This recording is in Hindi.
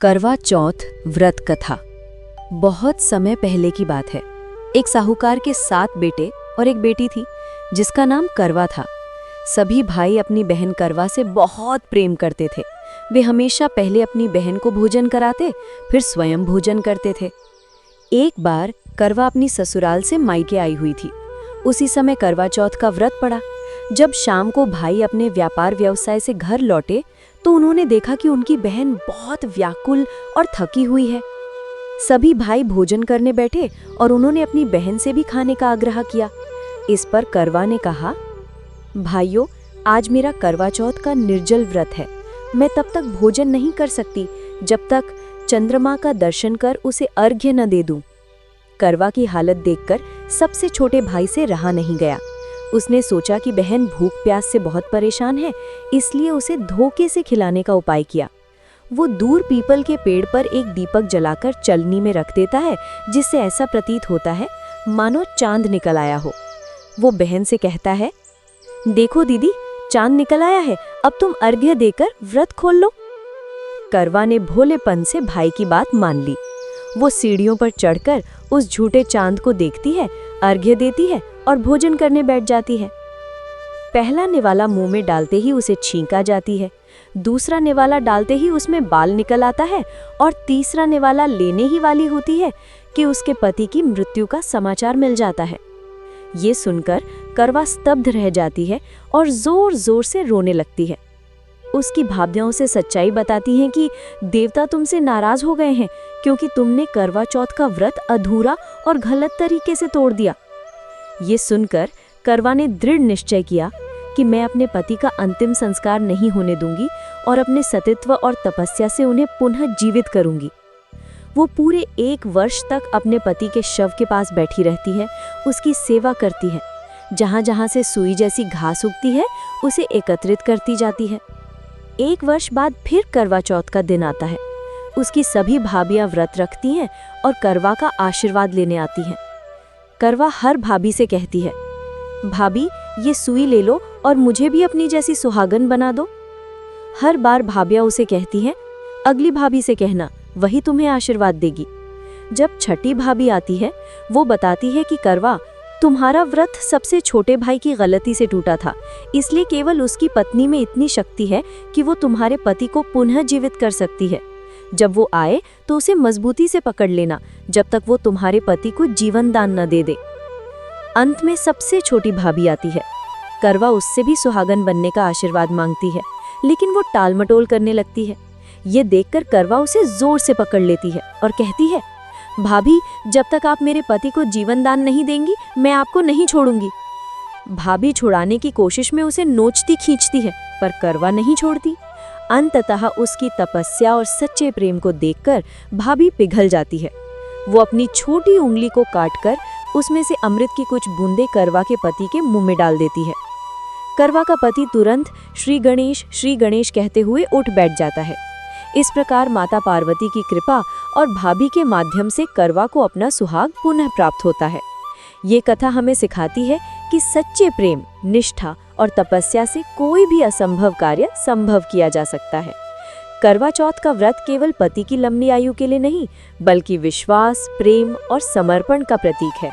करवा चौथ व्रत कथा। बहुत समय पहले की बात है। एक साहूकार के 7 बेटे और एक बेटी थी जिसका नाम करवा था। सभी भाई अपनी बहन करवा से बहुत प्रेम करते थे। वे हमेशा पहले अपनी बहन को भोजन कराते, फिर स्वयं भोजन करते थे। एक बार करवा अपनी ससुराल से मायके आई हुई थी। उसी समय करवा चौथ का व्रत पड़ा। जब शाम को भाई अपने व्यापार व्यवसाय से घर लौटे तो उन्होंने देखा कि उनकी बहन बहुत व्याकुल और थकी हुई है। सभी भाई भोजन करने बैठे और उन्होंने अपनी बहन से भी खाने का आग्रह किया। इस पर करवा ने कहा, भाइयों, आज मेरा करवा चौथ का निर्जल व्रत है। मैं तब तक भोजन नहीं कर सकती जब तक चंद्रमा का दर्शन कर उसे अर्घ्य न दे दूं। करवा की हालत देखकर सबसे छोटे भाई से रहा नहीं गया। उसने सोचा कि बहन भूख प्यास से बहुत परेशान है, इसलिए उसे धोखे से खिलाने का उपाय किया। वो दूर पीपल के पेड़ पर एक दीपक जलाकर चलनी में रख देता है, जिससे ऐसा प्रतीत होता है मानो चांद निकल आया हो। वो बहन से कहता है, देखो दीदी, चांद निकल आया है, अब तुम अर्घ्य देकर व्रत खोल लो। करवा ने भोलेपन से भाई की बात मान ली। वो सीढ़ियों पर चढ़कर उस झूठे चांद को देखती है, अर्घ्य देती है और भोजन करने बैठ जाती है। पहला निवाला मुंह में डालते ही उसे छींक आ जाती है, दूसरा निवाला डालते ही उसमें बाल निकल आता है और तीसरा निवाला लेने ही वाली होती है कि उसके पति की मृत्यु का समाचार मिल जाता है। ये सुनकर करवा स्तब्ध रह जाती है और जोर जोर से रोने लगती है। उसकी भावनाओं से सच्चाई बताती हैं कि देवता तुमसे नाराज हो गए हैं क्योंकि तुमने करवा चौथ का व्रत अधूरा और गलत तरीके से तोड़ दिया। ये सुनकर करवा ने दृढ़ निश्चय किया कि मैं अपने पति का अंतिम संस्कार नहीं होने दूंगी और अपने सतीत्व और तपस्या से उन्हें पुनः जीवित करूंगी। वो पूरे 1 वर्ष तक अपने पति के शव के पास बैठी रहती है, उसकी सेवा करती है। जहां जहां से सुई जैसी घास उगती है उसे एकत्रित करती जाती है। 1 वर्ष बाद फिर करवा चौथ का दिन आता है। उसकी सभी भाभियां व्रत रखती हैं और करवा का आशीर्वाद लेने आती हैं। करवा हर भाभी से कहती है, भाभी, ये सुई ले लो और मुझे भी अपनी जैसी सुहागन बना दो। हर बार भाभियां उसे कहती हैं, अगली भाभी से कहना, वही तुम्हें आशीर्वाद देगी। जब छठी भाभी आती है, वो बताती है कि करवा, तुम्हारा व्रत सबसे छोटे भाई की गलती से टूटा था, इसलिए केवल उसकी पत्नी में इतनी शक्ति है कि वो तुम्हारे पति को पुनः जीवित कर सकती है। जब वो आए तो उसे मजबूती से पकड़ लेना, जब तक वो तुम्हारे पति को जीवन दान न दे दे। अंत में सबसे छोटी भाभी आती है। करवा उससे भी सुहागन बनने का आशीर्वाद मांगती है, लेकिन वो टालमटोल करने लगती है। ये देखकर करवा उसे जोर से पकड़ लेती है और कहती है, भाभी, जब तक आप मेरे पति को जीवन दान नहीं देंगी, मैं आपको नहीं छोड़ूंगी। भाभी छुड़ाने की कोशिश में उसे नोचती खींचती है, पर करवा नहीं छोड़ती। अंततः उसकी तपस्या और सच्चे प्रेम को देखकर भाभी पिघल जाती है। वो अपनी छोटी उंगली को काटकर उसमें से अमृत की कुछ बूंदें करवा के पति के मुंह में डाल देती है। करवा का पति तुरंत श्री गणेश कहते हुए उठ बैठ जाता है। इस प्रकार माता पार्वती की कृपा और भाभी के माध्यम से करवा को अपना सुहाग पुनः प्राप्त होता है। ये कथा हमें सिखाती है कि सच्चे प्रेम, निष्ठा और तपस्या से कोई भी असंभव कार्य संभव किया जा सकता है। करवा चौथ का व्रत केवल पति की लंबी आयु के लिए नहीं, बल्कि विश्वास, प्रेम और समर्पण का प्रतीक है।